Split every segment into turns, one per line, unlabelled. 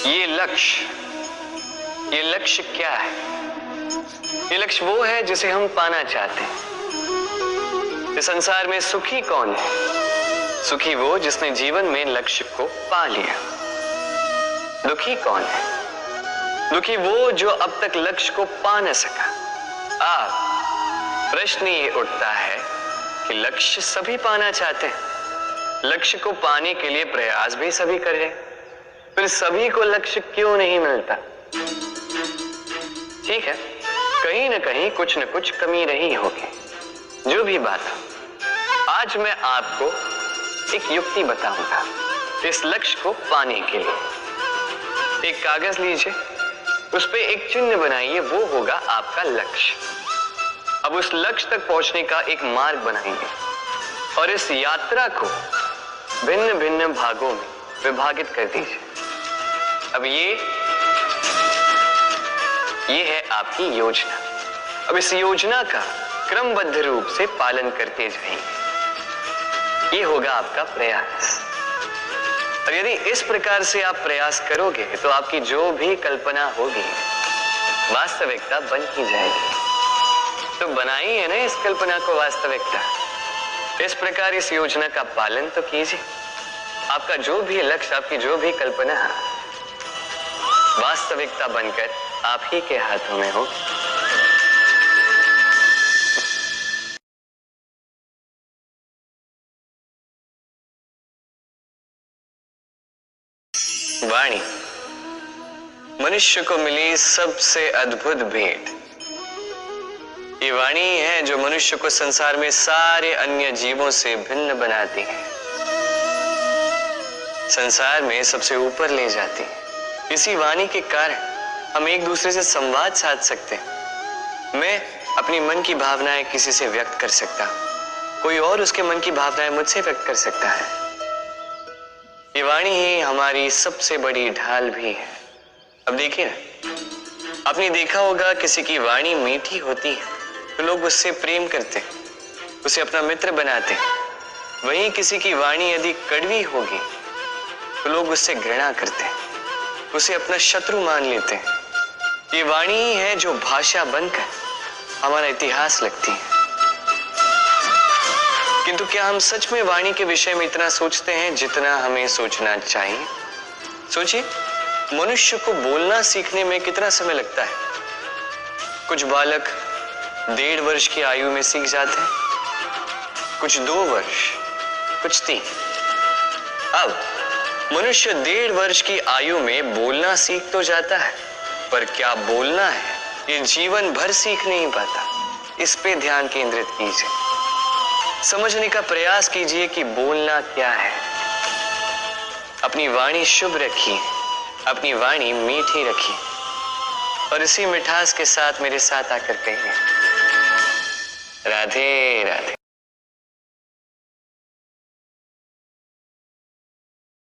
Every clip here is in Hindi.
ये लक्ष्य क्या है? ये लक्ष्य वो है जिसे हम पाना चाहते हैं। इस संसार में सुखी कौन है? सुखी वो जिसने जीवन में लक्ष्य को पा लिया। दुखी कौन है? दुखी वो जो अब तक लक्ष्य को पा न सका। अब प्रश्न ये उठता है कि लक्ष्य सभी पाना चाहते हैं, लक्ष्य को पाने के लिए प्रयास भी सभी कर रहे हैं, फिर सभी को लक्ष्य क्यों नहीं मिलता? ठीक है, कहीं ना कहीं कुछ न कुछ कमी रही होगी। जो भी बात हो, आज मैं आपको एक युक्ति बताऊंगा इस लक्ष्य को पाने के लिए। एक कागज लीजिए, उस पे एक चिन्ह बनाइए, वो होगा आपका लक्ष्य। अब उस लक्ष्य तक पहुंचने का एक मार्ग बनाएंगे और इस यात्रा को भिन्न भिन्न भागों में विभाजित कर दीजिए। अब ये है आपकी योजना। अब इस योजना का क्रमबद्ध रूप से पालन करते जाएंगे। ये होगा आपका प्रयास। और यदि इस प्रकार से आप प्रयास करोगे तो आपकी जो भी कल्पना होगी वास्तविकता बन ही जाएगी। तो बनाइए ना इस कल्पना को वास्तविकता। इस प्रकार इस योजना का पालन तो कीजिए। आपका जो भी लक्ष्य, आपकी जो भी कल्पना वास्तविकता बनकर आप ही के हाथों में हो। वाणी मनुष्य को मिली सबसे अद्भुत भेंट। ये वाणी है जो मनुष्य को संसार में सारे अन्य जीवों से भिन्न बनाती है, संसार में सबसे ऊपर ले जाती है। इसी वाणी के कारण हम एक दूसरे से संवाद साध सकते हैं। मैं अपनी मन की भावनाएं किसी से व्यक्त कर सकता हूं, कोई और उसके मन की भावनाएं मुझसे व्यक्त कर सकता है। ये वाणी ही हमारी सबसे बड़ी ढाल भी है। अब देखिए ना, आपने देखा होगा किसी की वाणी मीठी होती है तो लोग उससे प्रेम करते हैं, उसे अपना मित्र बनाते हैं। वहीं किसी की वाणी यदि कड़वी होगी तो लोग उससे घृणा करते हैं, उसे अपना शत्रु मान लेते हैं। ये वाणी ही है जो भाषा बनकर हमारा इतिहास लिखती है। किंतु क्या हम सच में वाणी के विषय में इतना सोचते हैं जितना हमें सोचना चाहिए? सोचिए, मनुष्य को बोलना सीखने में कितना समय लगता है। कुछ बालक 1.5 वर्ष की आयु में सीख जाते हैं, कुछ 2 वर्ष, कुछ 3। अब मनुष्य 1.5 वर्ष की आयु में बोलना सीख तो जाता है, पर क्या बोलना है ये जीवन भर सीख नहीं पाता। इस पे ध्यान केंद्रित कीजिए, समझने का प्रयास कीजिए कि बोलना क्या है। अपनी वाणी शुभ रखिए, अपनी वाणी मीठी रखिए और इसी मिठास के साथ मेरे साथ आकर कहिए, राधे राधे।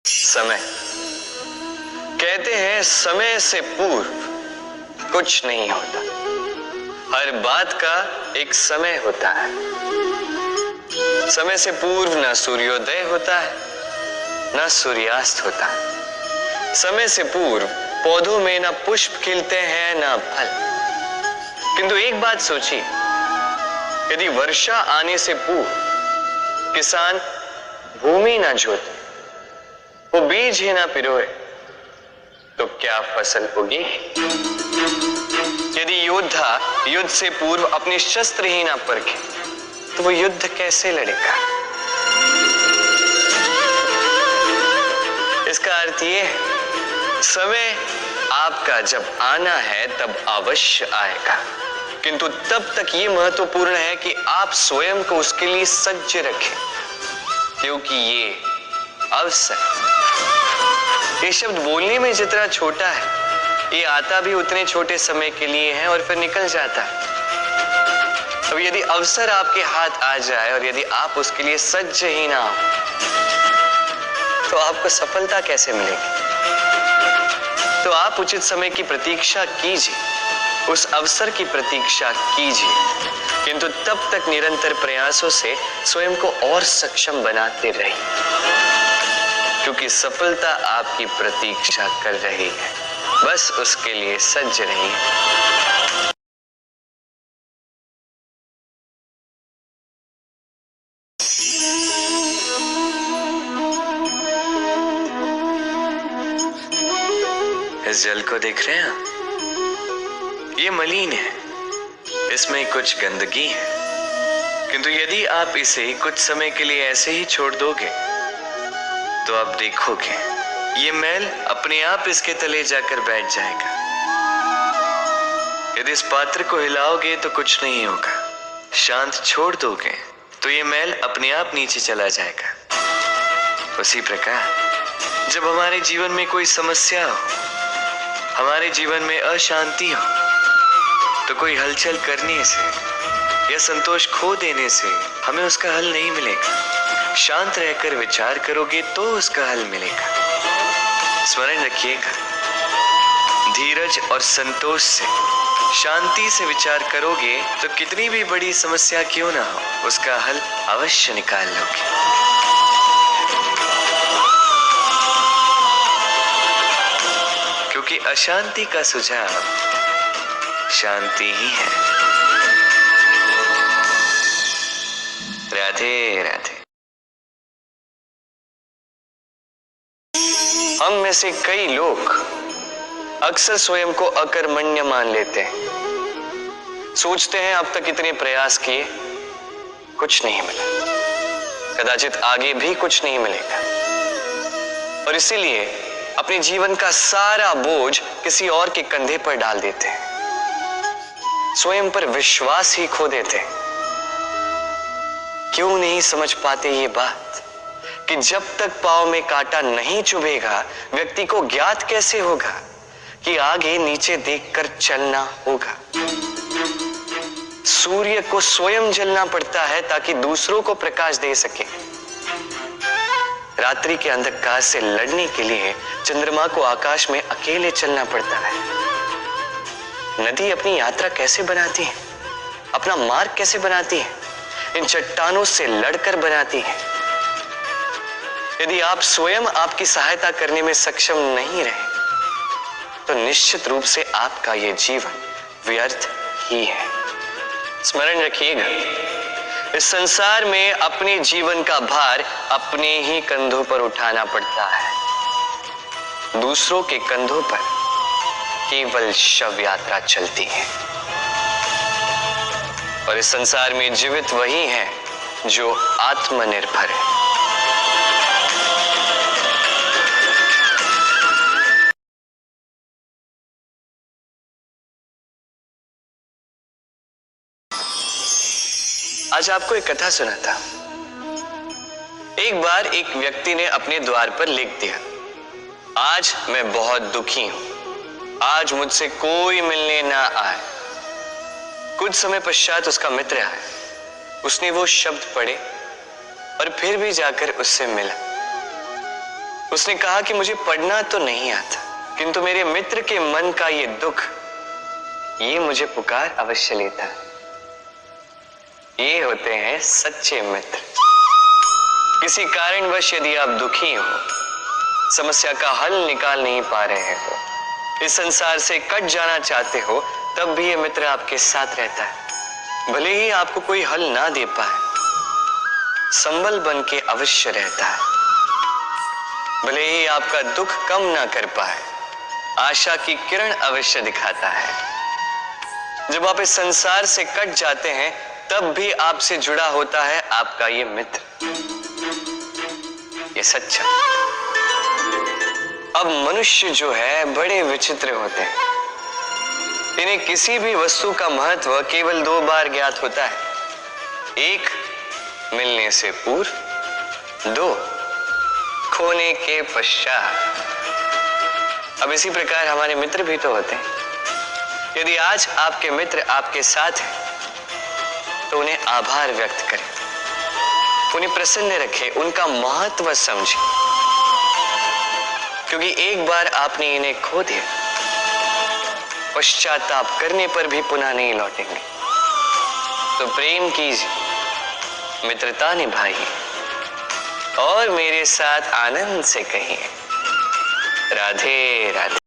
समय, कहते हैं समय से पूर्व कुछ नहीं होता। हर बात का एक समय होता है। समय से पूर्व ना सूर्योदय होता है, ना सूर्यास्त होता है। समय से पूर्व पौधों में ना पुष्प खिलते हैं, ना फल। किंतु एक बात सोचिए, यदि वर्षा आने से पूर्व किसान भूमि ना जोते, वो बीज ही ना पिरोए, तो क्या फसल होगी? यदि योद्धा युद्ध से पूर्व अपने शस्त्र ही ना परखे, तो वो युद्ध कैसे लड़ेगा? इसका अर्थ ये है, समय आपका जब आना है तब अवश्य आएगा, किंतु तब तक ये महत्वपूर्ण है कि आप स्वयं को उसके लिए सज्ज रखें, क्योंकि ये अवसर, ये शब्द बोलने में जितना छोटा है, ये आता भी उतने छोटे समय के लिए है और फिर निकल जाता है। अब यदि अवसर आपके हाथ आ जाए और यदि आप उसके लिए सज्ज ही ना हो, तो आपको सफलता कैसे मिलेगी? तो आप उचित समय की प्रतीक्षा कीजिए, उस अवसर की प्रतीक्षा कीजिए, किंतु तब तक निरंतर प्रयासों से स्वयं को और सक्षम बनाते रहिए। क्योंकि सफलता आपकी प्रतीक्षा कर रही है। बस उसके लिए सज्ज रहिए। इस जल को देख रहे हैं आप? ये मलिन है, इसमें कुछ गंदगी है, किंतु यदि आप इसे कुछ समय के लिए ऐसे ही छोड़ दोगे तो आप देखोगे ये मैल अपने आप इसके तले जाकर बैठ जाएगा। यदि इस पात्र को हिलाओगे तो कुछ नहीं होगा, शांत छोड़ दोगे तो ये मैल अपने आप नीचे चला जाएगा। उसी प्रकार जब हमारे जीवन में कोई समस्या हो, हमारे जीवन में अशांति हो, तो कोई हलचल करने से या संतोष खो देने से हमें उसका हल नहीं मिलेगा। शांत रहकर विचार करोगे तो उसका हल मिलेगा। स्मरण रखिएगा, धीरज और संतोष से, शांति से विचार करोगे तो कितनी भी बड़ी समस्या क्यों ना हो, उसका हल अवश्य निकाल लोगे। क्योंकि अशांति का सुझाव शांति ही है। राधे राधे। हम में से कई लोग अक्सर स्वयं को अकर्मण्य मान लेते हैं। सोचते हैं अब तक इतने प्रयास किए, कुछ नहीं मिला, कदाचित आगे भी कुछ नहीं मिलेगा, और इसीलिए अपने जीवन का सारा बोझ किसी और के कंधे पर डाल देते हैं। स्वयं पर विश्वास ही खो देते हैं। क्यों नहीं समझ पाते ये बात कि जब तक पांव में कांटा नहीं चुभेगा, व्यक्ति को ज्ञात कैसे होगा कि आगे नीचे देखकर चलना होगा। सूर्य को स्वयं जलना पड़ता है ताकि दूसरों को प्रकाश दे सके। रात्रि के अंधकार से लड़ने के लिए चंद्रमा को आकाश में अकेले चलना पड़ता है। नदी अपनी यात्रा कैसे बनाती है, अपना मार्ग कैसे बनाती है, इन चट्टानों से लड़कर बनाती है। यदि आप स्वयं आपकी सहायता करने में सक्षम नहीं रहे तो निश्चित रूप से आपका यह जीवन व्यर्थ ही है। स्मरण रखिएगा, इस संसार में अपने जीवन का भार अपने ही कंधों पर उठाना पड़ता है। दूसरों के कंधों पर केवल शव यात्रा चलती है। और इस संसार में जीवित वही है जो आत्मनिर्भर है। आज आपको एक कथा सुनाता। एक बार एक व्यक्ति ने अपने द्वार पर लिख दिया, आज मैं बहुत दुखी हूं, आज मुझसे कोई मिलने ना आए। कुछ समय पश्चात उसका मित्र आया, उसने वो शब्द पढ़े और फिर भी जाकर उससे मिला। उसने कहा कि मुझे पढ़ना तो नहीं आता, किंतु मेरे मित्र के मन का ये दुख, ये मुझे पुकार अवश्य लेता है। ये होते हैं सच्चे मित्र। किसी कारणवश यदि आप दुखी हो, समस्या का हल निकाल नहीं पा रहे हो, इस संसार से कट जाना चाहते हो, तब भी ये मित्र आपके साथ रहता है। भले ही आपको कोई हल ना दे पाए, संबल बन के अवश्य रहता है। भले ही आपका दुख कम ना कर पाए, आशा की किरण अवश्य दिखाता है। जब आप इस संसार से कट जाते हैं, तब भी आपसे जुड़ा होता है आपका ये मित्र, ये सच्चा। अब मनुष्य जो है बड़े विचित्र होते हैं। इन्हें किसी भी वस्तु का महत्व केवल दो बार ज्ञात होता है, एक मिलने से पूर्व, दो खोने के पश्चात। अब इसी प्रकार हमारे मित्र भी तो होते हैं। यदि आज आपके मित्र आपके साथ हैं तो उन्हें आभार व्यक्त करें, उन्हें प्रसन्न रखें, उनका महत्व समझें, क्योंकि एक बार आपने इन्हें खो दिया, पश्चाताप करने पर भी पुनः नहीं लौटेंगे। तो प्रेम कीजिए, मित्रता निभाइए, और मेरे साथ आनंद से कहिए, राधे राधे।